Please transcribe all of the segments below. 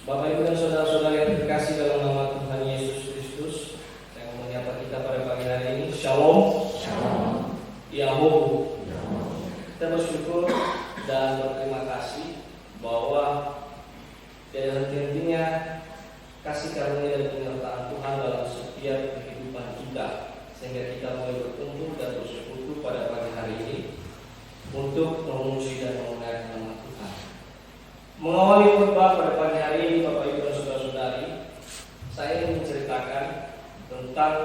Bapak Ibu dan saudara-saudara yang terkasih dalam nama Tuhan Yesus Kristus, saya mau menyapa kita pada pagi hari ini. Shalom. Shalom. Yahoo. Kita bersyukur dan berterima kasih bahwa tidak henti-hentinya kasih karunia dan penyertaan Tuhan dalam setiap kehidupan kita, sehingga kita boleh berkumpul dan bersekutu pada pagi hari ini untuk memuji dan memuliakan nama Tuhan. Mengawali khotbah pada pagi hari ini, Bapak Ibu dan saudara-saudari, saya ingin menceritakan tentang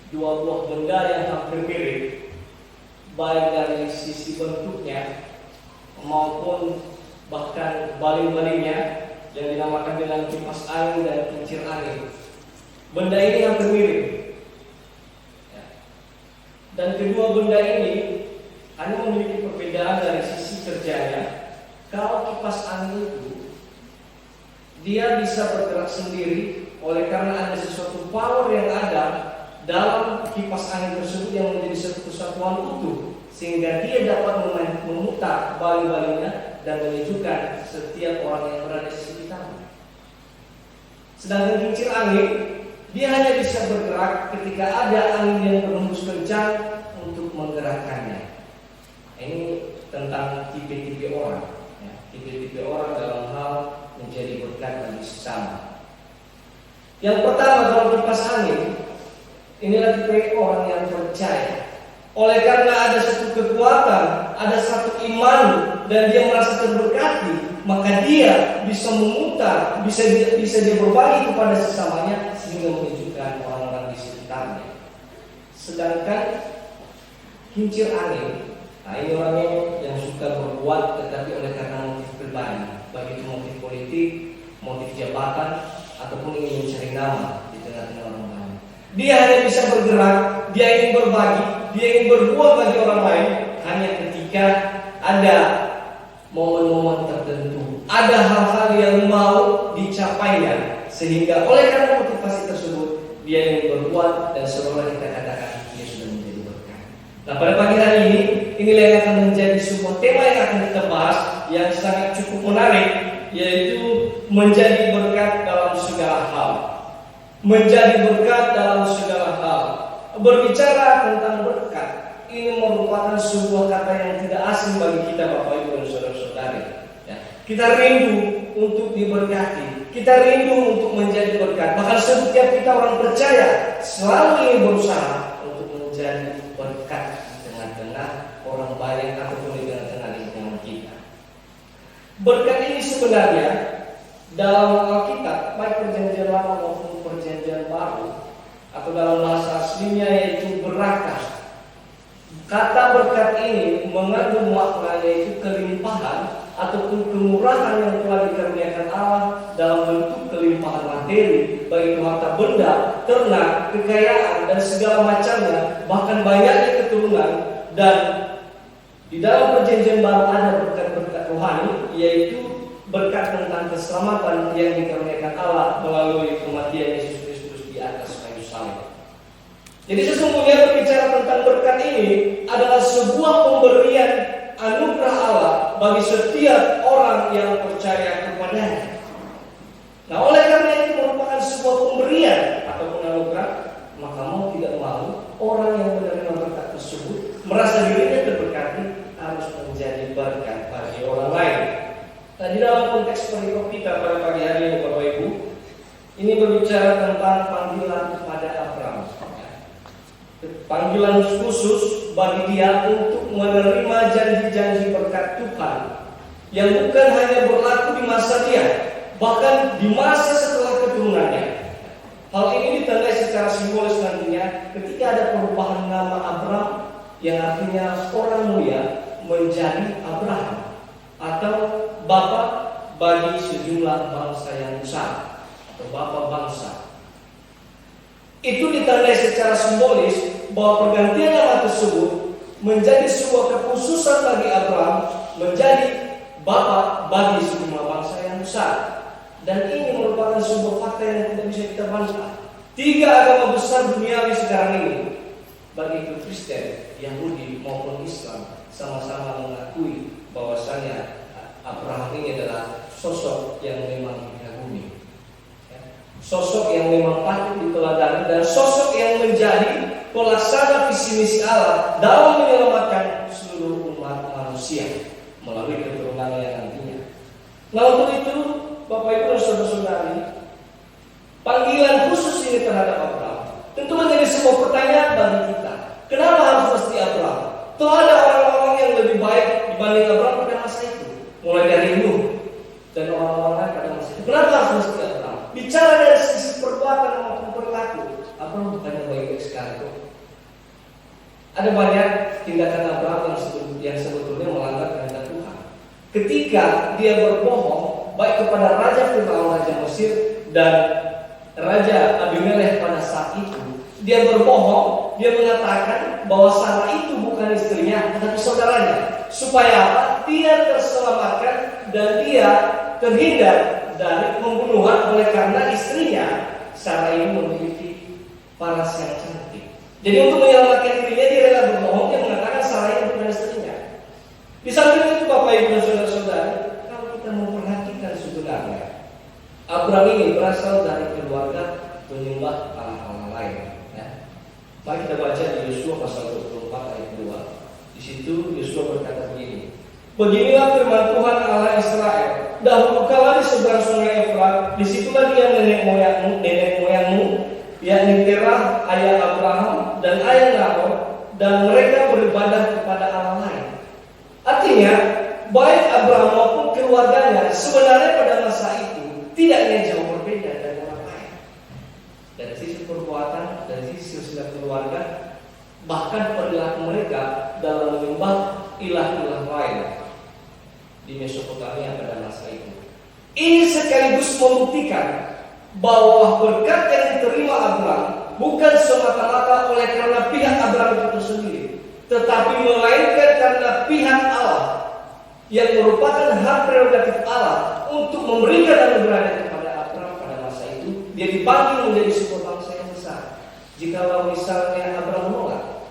dua buah benda yang hampir mirip, baik dari sisi bentuknya maupun bahkan baling-balingnya, yang dinamakan dengan kipas angin dan kincir angin. Benda ini hampir mirip, dan kedua benda ini hanya memiliki perbedaan dari sisi kerjanya. Kalau kipas angin itu, dia bisa bergerak sendiri oleh karena ada sesuatu power yang ada dalam kipas angin tersebut yang menjadi satu kesatuan utuh, sehingga dia dapat memutar baling-balingnya dan menyejukkan setiap orang yang berada di sekitarnya. Sedangkan kincir angin, dia hanya bisa bergerak ketika ada angin yang berhembus kencang untuk menggerakkannya. Ini tentang tipe-tipe orang, tipe-tipe orang dalam hal menjadi berkat bagi sesama. Yang pertama, dalam kipas angin, inilah tipe orang yang percaya. Oleh karena ada satu kekuatan, ada satu iman, dan dia merasa terberkati, maka dia bisa memutar, bisa dia berbagi kepada sesamanya sehingga menunjukkan orang-orang di sekitarnya. Sedangkan kincir angin, nah ini orangnya yang suka berbuat tetapi oleh karena motif pribadi, baik itu motif politik, motif jabatan, ataupun ingin mencari nama di tengah-tengah orang lain. Dia hanya bisa bergerak, dia ingin berbagi, dia ingin berbuat bagi orang lain hanya ketika ada momen-momen tertentu, ada hal-hal yang mau dicapainya, sehingga oleh karena motivasi tersebut dia ingin berbuat, dan seolah kita katakan dia sudah menjadi berkat. Nah, pada pagi hari ini, inilah yang akan menjadi sebuah tema yang akan kita bahas, yang sangat cukup menarik, yaitu menjadi berkat dalam segala hal. Menjadi berkat dalam segala hal. Berbicara tentang berkat, ini merupakan sebuah kata yang tidak asing bagi kita, Bapak Ibu dan saudara-saudari. Kita rindu untuk diberkati, kita rindu untuk menjadi berkat. Bahkan setiap kita orang percaya selalu ingin berusaha untuk menjadi berkat di tengah-tengah orang banyak ataupun di tengah-tengah lingkungan kita. Berkat ini sebenarnya dalam Alkitab, baik Perjanjian Lama maupun Perjanjian Baru, atau dalam bahasa aslinya yaitu berakah. Kata berkat ini mengandung makna yaitu kelimpahan ataupun kemurahan yang telah dikaruniakan Allah dalam bentuk kelimpahan materi, baik itu harta benda, ternak, kekayaan, dan segala macamnya, bahkan banyaknya keturunan. Dan di dalam Perjanjian Baru ada berkat-berkat rohani, yaitu berkat tentang keselamatan yang dikaruniakan Allah melalui kematian Yesus Kristus di atas kayu salib. Jadi sesungguhnya berbicara tentang berkat ini adalah sebuah pemberian anugerah Allah bagi setiap orang yang percaya kepadanya. Nah, oleh karena itu merupakan sebuah pemberian ataupun anugerah, maka mau tidak mau orang yang menerima berkat tersebut merasa dirinya terberkati, harus menjadi berkat bagi orang lain. Nah, di dalam konteks perikop kita pada pagi hari ini, Bapak Ibu, ini berbicara tentang panggilan kepada Abraham. Panggilan khusus bagi dia untuk menerima janji-janji berkat Tuhan yang bukan hanya berlaku di masa dia, bahkan di masa setelah keturunannya. Hal ini ditandai secara simbolis nantinya ketika ada perubahan nama Abraham, yang artinya orang mulia, menjadi Abraham, atau bapak bagi sejumlah bangsa yang besar, atau bapak bangsa. Itu ditandai secara simbolis bahwa pergantian nama tersebut menjadi sebuah kekhususan bagi Abraham, menjadi bapak bagi sejumlah bangsa yang besar. Dan ini merupakan sebuah fakta yang tidak bisa kita bantah. 3 agama besar duniawi sekarang ini, baik itu Kristen, Yahudi maupun Islam, sama-sama mengakui bahwasanya Abraham ini adalah sosok yang memang dikagumi, sosok yang memang patut diteladani, dan sosok yang menjadi pelaksana visi misi Allah dalam menyelamatkan seluruh umat manusia melalui keturunan yang nantinya. Nah, untuk itu Bapak Ibu dan saudara-saudari, panggilan khusus ini terhadap Abraham tentu menjadi sebuah pertanyaan bagi kita. Kenapa harus mesti Abraham? Tuh ada orang-orang yang lebih baik dibanding Abraham pada masa itu, mulai dari Nuh dan orang-orang lain pada masa itu. Kenapa harus mesti Abraham? Bicara dari sisi perbuatan maupun perilaku, Abraham bukannya baik-baik sekali kok. Ada banyak tindakan Abraham yang sebetulnya melanggar kehendak Tuhan. Ketika dia berbohong baik kepada Raja Firaun, Raja Mesir, dan Raja Abimelekh pada saat itu, dia berbohong, dia mengatakan bahwa Sarah itu bukan istrinya, tetapi saudaranya. Supaya apa? Dia terselamatkan dan dia terhindar dari pembunuhan oleh karena istrinya Sarah ini memiliki paras yang cantik. Jadi untuk menyelamatkan dirinya dia rela berbohong, dia mengatakan Sarah ini bukan istrinya. Di samping itu Bapak Ibu dan saudara-saudari, kalau kita memperhatikan sebenarnya Abraham ini berasal dari keluarga penyembah Allah lain. Ya. Mari kita baca di Yosua pasal 24 ayat 2. Di situ Yosua berkata begini: Beginilah firman Tuhan Allah Israel. Dahulu kala di seberang sungai Efrat, disitulah dia nenek moyangmu, yakni Terah ayah Abraham dan ayah Nahor, dan mereka beribadah kepada Allah lain. Artinya, baik Abraham maupun keluarganya sebenarnya pada masa itu tidaknya jauh berbeda dari orang lain. Dari sisi perbuatan, dari sisi sosial keluarga, bahkan perilaku mereka dalam menyembah ilah-ilah lain di Mesopotamia pada masa itu. Ini sekaligus membuktikan bahwa berkat yang diterima Abraham bukan semata-mata oleh karena pihak Abraham itu sendiri, tetapi melainkan karena pihak Allah yang merupakan hak prerogatif Allah untuk memberikan anugerah kepada Abraham pada masa itu. Dia dipanggil menjadi sebuah bangsa yang besar. Jikalau misalnya Abraham menolak,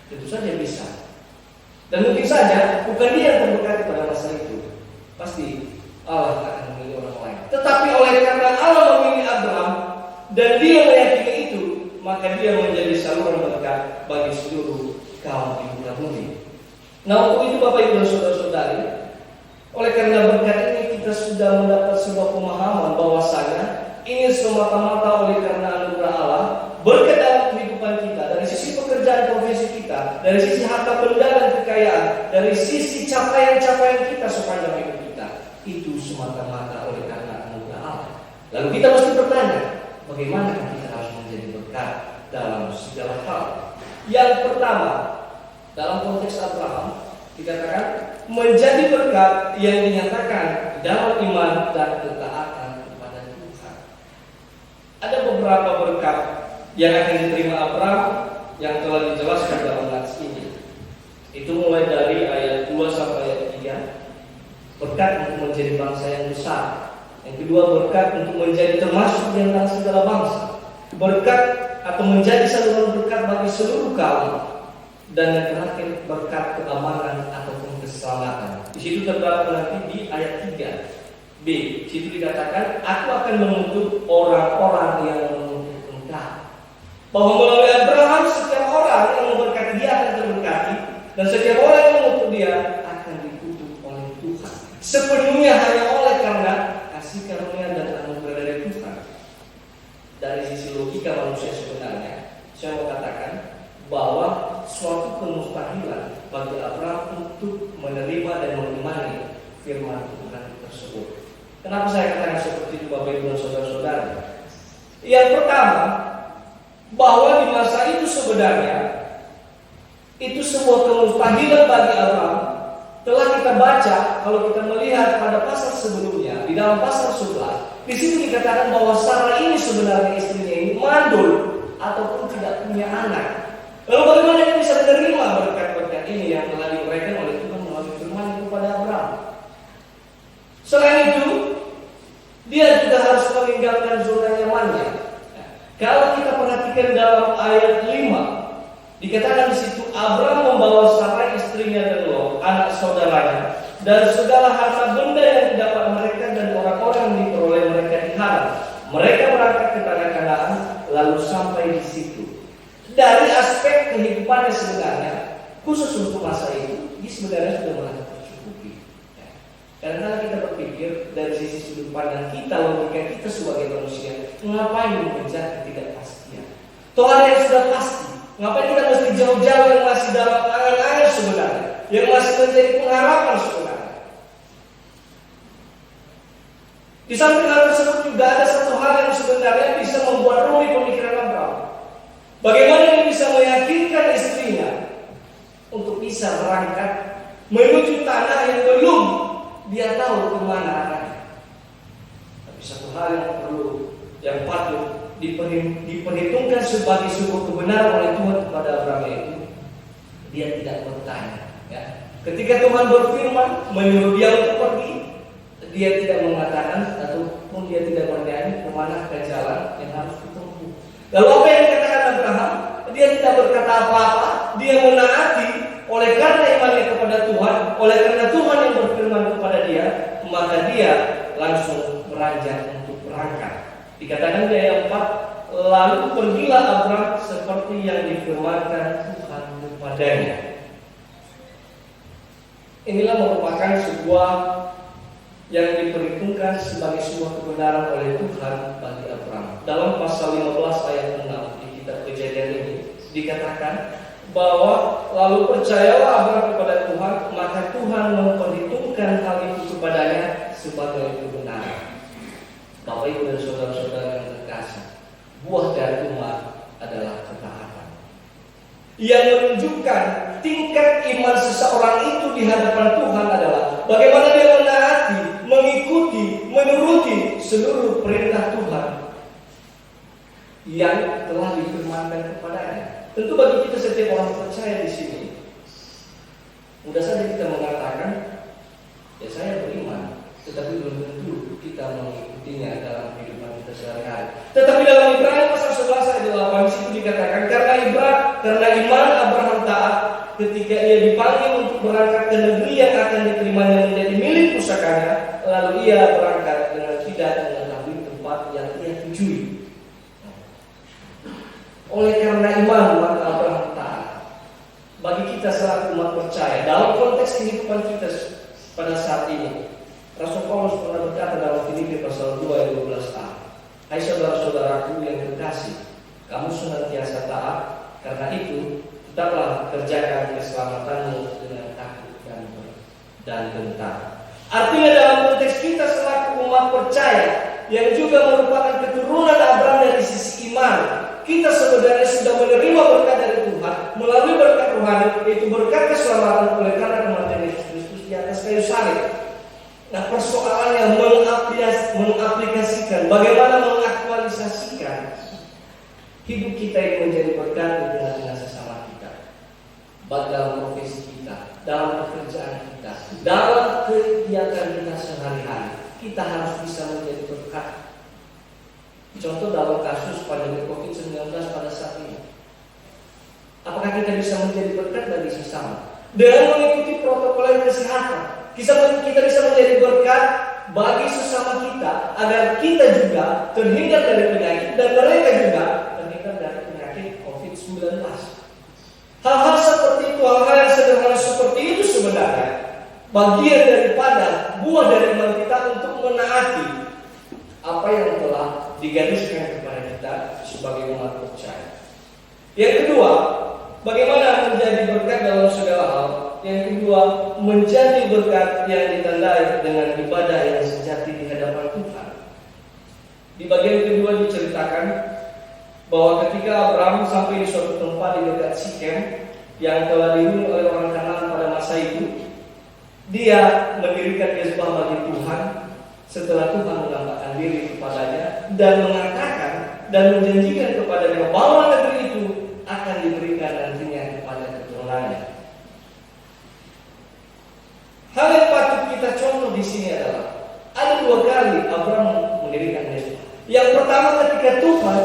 tentu saja bisa. Dan mungkin saja bukan dia yang terberkati pada masa itu. Pasti Allah akan memilih orang lain. Tetapi oleh karena Allah memilih Abraham dan dia meyakini itu, maka dia menjadi saluran berkat bagi seluruh kaum di muka bumi. Nah, untuk itu Bapak Ibu dan saudara-saudari, oleh karena berkat ini kita sudah mendapat sebuah pemahaman bahwasanya ini semata-mata oleh karena anugerah Allah, berkat dalam kehidupan kita, dari sisi pekerjaan profesi kita, dari sisi harta benda dan kekayaan, dari sisi capaian-capaian kita sepanjang hidup kita, itu semata-mata oleh karena anugerah Allah. Lalu kita mesti bertanya, bagaimana kita harus menjadi berkat dalam segala hal? Yang pertama, dalam konteks Abraham dikatakan menjadi berkat yang dinyatakan dalam iman dan ketaatan kepada Tuhan. Ada beberapa berkat yang akan diterima Abraham yang telah dijelaskan dalam nats ini. Itu mulai dari ayat 2 sampai ayat 3, berkat untuk menjadi bangsa yang besar. Yang kedua, berkat untuk menjadi termasuk di antara segala bangsa. Berkat atau menjadi saluran berkat bagi seluruh kaum. Dan yang terakhir, berkat keamanan ataupun keselamatan. Di situ terdapat nanti di ayat 3b. Di situ dikatakan, aku akan mengutuk orang-orang yang menuntut engkau. Bahwa melalui Abraham setiap orang yang memberkati dia akan terberkati, dan setiap orang yang mengutuk dia akan dikutuk oleh Tuhan. Sepenuhnya hanya oleh karena kasih karunia dan anugerah dari Tuhan. Dari sisi logika manusia sebenarnya, saya mau katakan bahwa suatu kemustahilan bagi Abraham untuk menerima dan mengimani firman Tuhan tersebut. Kenapa saya katakan seperti itu Bapak Ibu dan saudara-saudara? Yang pertama, bahwa di masa itu sebenarnya itu sebuah kemustahilan bagi Abraham. Telah kita baca, kalau kita melihat pada pasal sebelumnya, di dalam pasal 11, di situ dikatakan bahwa Sarah ini sebenarnya istrinya ini mandul ataupun tidak punya anak. Lalu bagaimana dia bisa menerima berkat-berkat ini yang telah diberikan oleh Tuhan melalui firman kepada Abraham? Selain itu, dia juga harus meninggalkan zona nyamannya. Kalau kita perhatikan dalam ayat 5, dikatakan di situ Abraham membawa Sarai istrinya dan Lot, anak saudaranya, dan segala harta benda yang didapat mereka dan Haran. Mereka berangkat ke tanah Kanaan, lalu sampai di situ. Dari aspek kehidupannya sebenarnya, khusus untuk masa itu, dia sebenarnya sudah merasa tercukupi. Ya. Karena kita berpikir dari sisi sudut pandang kita, logika kita sebagai manusia, ngapain mengejar ketidakpastian? Toh ada yang sudah pasti. Ngapain kita mesti jauh-jauh yang masih dalam angan-angan sebenarnya, yang masih menjadi pengharapan sebenarnya? Di samping hal tersebut juga ada satu hal yang sebenarnya bisa membuat rumit pemikiran Abraham. Bagaimana dia bisa meyakinkan istrinya untuk bisa berangkat menuju tanah yang belum dia tahu kemana arahnya. Tapi satu hal yang patut diperhitungkan sebagai sebuah kebenaran oleh Tuhan kepada Abraham itu, dia tidak bertanya. Ya. Ketika Tuhan berfirman menyuruh dia untuk pergi, dia tidak mengatakan ataupun dia tidak bertanya kemana ke jalan yang harus ditempuh. Lalu apa yang dikatakan Abraham? Dia tidak berkata apa-apa, dia menaati oleh karena imannya kepada Tuhan, oleh karena Tuhan yang berfirman kepada dia, maka dia langsung beranjak untuk berangkat. Dikatakan di ayat 4, lalu pergilah Abraham seperti yang difirmankan Tuhan kepadanya. Inilah merupakan sebuah yang diperhitungkan sebagai sebuah kebenaran oleh Tuhan bagi Abraham. Dalam pasal 15 ayat 6 di kitab Kejadian ini dikatakan bahwa lalu percayalah Abraham kepada Tuhan, maka Tuhan memperhitungkan hal itu kepadanya sebagai kebenaran. Bapak Ibu dan saudara-saudara yang terkasih, buah dari umat adalah ketaatan yang menunjukkan tingkat iman seseorang itu di hadapan Tuhan adalah bagaimana dia menaati, mengikuti, menuruti seluruh perintah Tuhan yang telah difirmankan kepadanya. Tentu bagi kita setiap orang percaya di sini, mudah saja kita mengatakan, ya saya beriman, tetapi belum tentu kita mengikutinya dalam kehidupan kita sehari-hari. Tetapi dalam Ibrani pasal 11 ayat 8 di situ dikatakan karena iman Abraham taat ketika ia dipanggil untuk berangkat ke negeri yang akan diterimanya menjadi milik pusakanya, lalu ia berangkat dengan tidak mengetahui tempat yang ia tujui. Oleh karena iman maka Abraham taat. Bagi kita selaku umat percaya dalam konteks kehidupan kita pada saat ini, Rasul Paulus pernah berkata dalam Filipi pasal 2 ayat 12a, hai saudara-saudaraku yang terkasih, kamu senantiasa taat, karena itu tetaplah kerjakan keselamatanmu dengan takut dan gentar. Artinya dalam konteks kita selaku umat percaya yang juga merupakan keturunan Abraham dari sisi iman, kita sebenarnya sudah menerima berkat dari Tuhan melalui berkat rohani, yaitu berkat keselamatan oleh karena kematian Yesus Kristus di atas kayu salib. Nah, persoalannya mengaplikasikan, bagaimana mengaktualisasikan hidup kita yang menjadi berkat dengan sesama kita, baik dalam profesi kita, dalam pekerjaan kita, dalam kegiatan kita sehari-hari. Kita harus bisa menjadi berkat. Contoh dalam kasus pandemi COVID-19 pada saat ini, apakah kita bisa menjadi berkat bagi sesama dengan mengikuti protokol kesehatan? Kita bisa menjadi berkat bagi sesama kita agar kita juga terhindar dari penyakit dan mereka juga terhindar dari penyakit COVID-19. Hal-hal seperti itu, hal-hal yang sederhana seperti itu sebenarnya bagian daripada buah dari iman kita untuk menaati apa yang telah digariskan kepada kita sebagai umat percaya. Yang kedua, bagaimana menjadi berkat dalam segala hal. Yang kedua, menjadi berkat yang ditandai dengan ibadah yang sejati di hadapan Tuhan. Di bagian kedua diceritakan bahwa ketika Abraham sampai di suatu tempat di dekat Sikem yang telah dihuni oleh orang Kanaan pada masa itu, dia mendirikan mezbah bagi Tuhan setelah Tuhan menampakkan diri kepadanya dan mengatakan dan menjanjikan kepadanya bahwa negeri itu akan diberikan nantinya kepada keturunannya. Hal yang patut kita contoh di sini adalah ada dua kali Abraham mendirikan mezbah. Yang pertama ketika Tuhan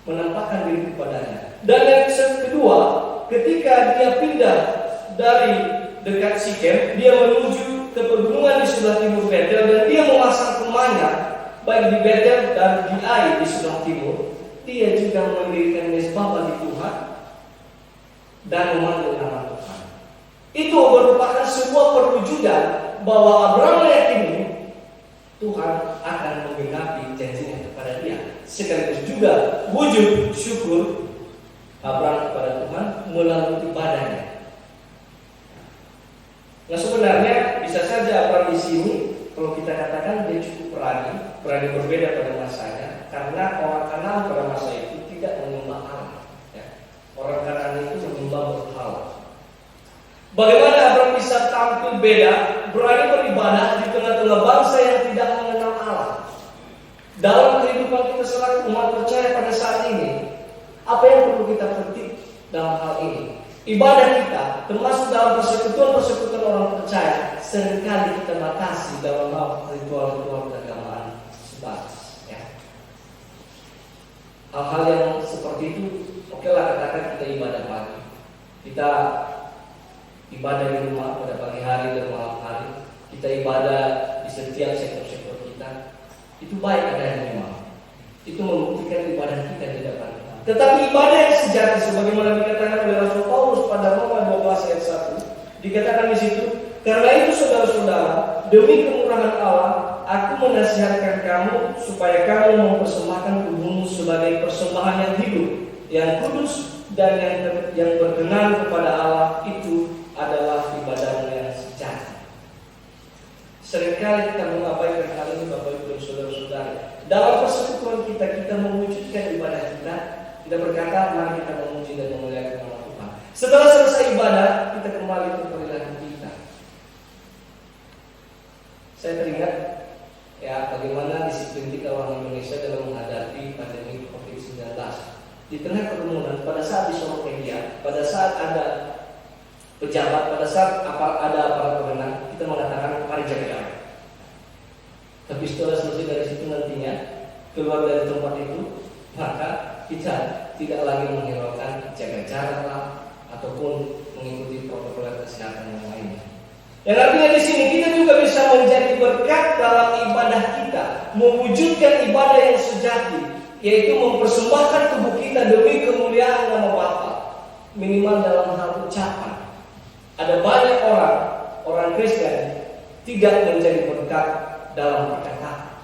menampakkan diri kepadanya, dan yang kedua ketika dia pindah dari dekat Sikem, dia menuju ke pegunungan di sebelah timur Betel dan dia memasang kemahnya baik di Betel dan di Ai di sebelah timur, dia juga mendirikan mezbah bagi Tuhan dan memanggil nama Tuhan. Itu merupakan sebuah perwujudan bahwa Abraham meyakini Tuhan akan menggenapi janjinya kepada dia. Sekaligus juga wujud syukur Abraham kepada Tuhan melalui ibadahnya. Nah, sebenarnya bisa saja Abraham di sini kalau kita katakan dia cukup berani berbeda pada masanya, karena orang Kanaan pada masa itu tidak menyembah Allah. Ya. Orang Kanaan itu menyembah berhala. Bagaimana Abraham bisa tampil beda, berani beribadah di tengah-tengah bangsa yang tidak mengenal Allah? Dalam kehidupan kita selaku umat percaya pada saat ini, apa yang perlu kita petik dalam hal ini? Ibadah kita, termasuk dalam persekutuan orang percaya, seringkali kita batasi dalam hal ritual-ritual keagamaan sebatas. Ya. Hal-hal yang seperti itu, okelah katakan kita ibadah pagi, kita ibadah di rumah pada pagi hari dan malam hari, kita ibadah di setiap sektor-sektor kita, itu baik adanya memang. Itu membuktikan ibadah kita di depan Tuhan. Tetapi ibadah yang sejati, sebagaimana dikatakan oleh Rasul Paulus pada Roma 12 ayat 1, dikatakan di situ, karena itu saudara-saudara, demi kemurahan Allah, aku menasihatkan kamu supaya kamu mempersembahkan tubuhmu sebagai persembahan yang hidup, yang kudus dan yang berkenan kepada Allah. Itu adalah ibadah yang sejati. Seringkali kita mengabaikan hal ini, Bapak Ibu dan saudara-saudara. Dalam persekutuan kita mewujudkan ibadah kita berkata, mari kita memuji dan memuliakan nama Tuhan. Setelah selesai ibadah, kita kembali ke perilaku kita. Saya teringat ya bagaimana disiplin kita orang Indonesia dalam menghadapi pandemi COVID-19. Di tengah kerumunan, pada saat di sosial media, pada saat ada pejabat, pada saat ada aparat pemenang, kita mengatakan mari jaga jarak. Tapi setelah selesai dari situ nantinya keluar dari tempat itu, maka kita tidak lagi menghiraukan jaga jarak ataupun mengikuti protokol kesehatan yang lainnya. Yang artinya di sini kita juga bisa menjadi berkat dalam ibadah kita, mewujudkan ibadah yang sejati, yaitu mempersembahkan tubuh kita demi kemuliaan nama Bapa, minimal dalam hal ucapan. Ada banyak orang Kristen tidak menjadi berkat dalam perkataan.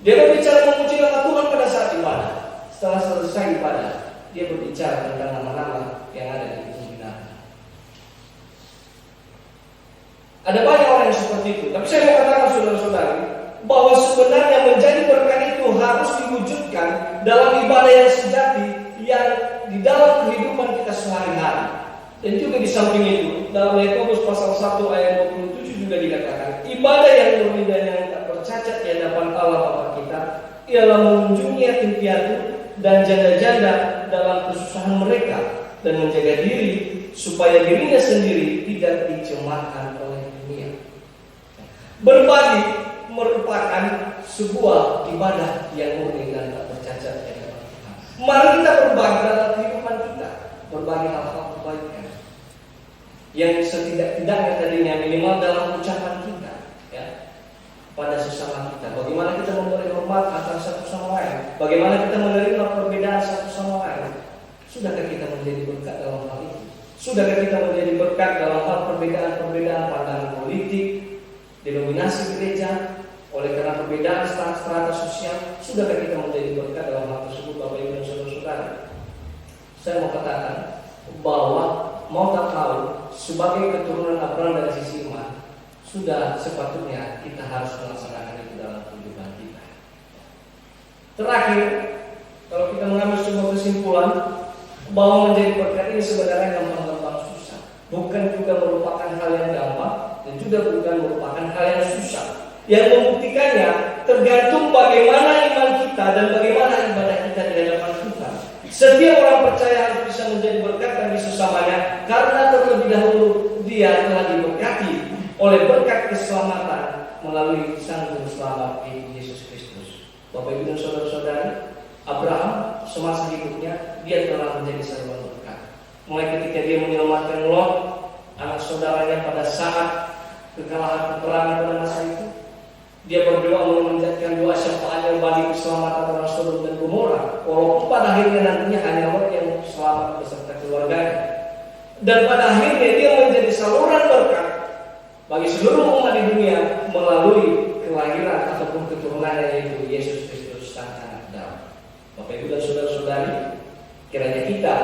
Dia berbicara memuji nama Tuhan pada saat ibadah. Setelah selesai ibadah, dia berbicara tentang nama-nama yang ada di kebun binatang. Ada banyak orang yang seperti itu. Tapi saya mau katakan saudara-saudari, bahwa sebenarnya menjadi berkat itu harus diwujudkan dalam ibadah yang sejati, yang di dalam kehidupan kita sehari-hari. Dan juga di samping itu, dalam Yakobus pasal 1 ayat 27 juga dikatakan, ibadah yang murni dan yang tak bercacat di hadapan Allah Bapa kita ialah mengunjungi yatim piatu dan janda-janda dalam kesusahan mereka dan menjaga diri supaya dirinya sendiri tidak dicemarkan oleh dunia. Berbagi merupakan sebuah ibadah yang murni dan tak bercacat di hadapan Tuhan. Mari kita berbagi dalam kehidupan kita, berbagi hal-hal kebaikan yang setidak-tidaknya tadinya minimal dalam ucapan kita, ya, pada sesama kita. Bagaimana kita memberi hormat antara satu sama lain, bagaimana kita menerima perbedaan satu sama lain. Sudahkah kita menjadi berkat dalam hal itu? Sudahkah kita menjadi berkat dalam hal perbedaan-perbedaan pandangan politik, denominasi gereja, oleh karena perbedaan strata sosial? Sudahkah kita menjadi berkat dalam hal tersebut, Bapak Ibu dan saudara-saudara? Saya mau katakan bahwa mau tak tahu, sebagai keturunan Abraham dari sisi iman, sudah sepatutnya kita harus melaksanakan itu dalam kehidupan kita. Terakhir, kalau kita mengambil sebuah kesimpulan bahwa menjadi berkat ini sebenarnya gampang-gampang susah, bukan juga merupakan hal yang gampang dan juga bukan merupakan hal yang susah. Yang membuktikannya tergantung bagaimana iman kita dan bagaimana ibadah kita di hadapan Tuhan. Setiap orang percaya harus bisa menjadi berkat bagi sesamanya, karena terlebih dahulu dia telah diberkati oleh berkat keselamatan melalui Sang Juru Selamat Yesus Kristus. Bapak Ibu dan saudara-saudari, Abraham semasa hidupnya dia telah menjadi seorang berkat. Mulai ketika dia menyelamatkan Lot, anak saudaranya pada saat kekalahan peperangan pada masa itu, dia berdoa mengingatkan doa syafaatnya bagi keselamatan orang Sodom dan Gomora, walaupun pada akhirnya nantinya hanya Lot yang selamat beserta keluarganya. Dan pada akhirnya dia menjadi saluran berkat bagi seluruh umat di dunia melalui kelahiran ataupun keturunannya, yaitu Yesus Kristus sang anak Daud. Bapak Ibu dan saudara-saudari, kiranya kita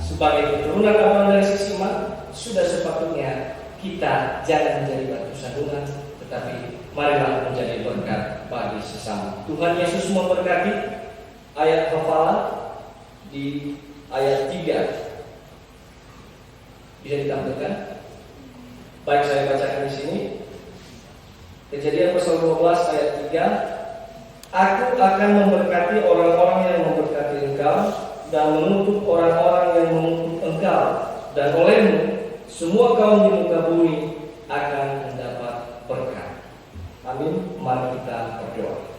sebagai keturunan Abraham dari sisi iman sudah sepatutnya kita jangan menjadi batu sandungan, tetapi marilah menjadi berkat bagi sesama. Tuhan Yesus memberkati. Ayat hafalan di ayat 3 bisa ditampilkan. Baik, saya bacakan di sini. Kejadian pasal 12 ayat 3. Aku akan memberkati orang-orang yang memberkati engkau, dan mengutuk orang-orang yang mengutuk engkau, dan olehmu semua kaum di muka bumi akan mendapat berkat. Amin. Mari kita berdoa.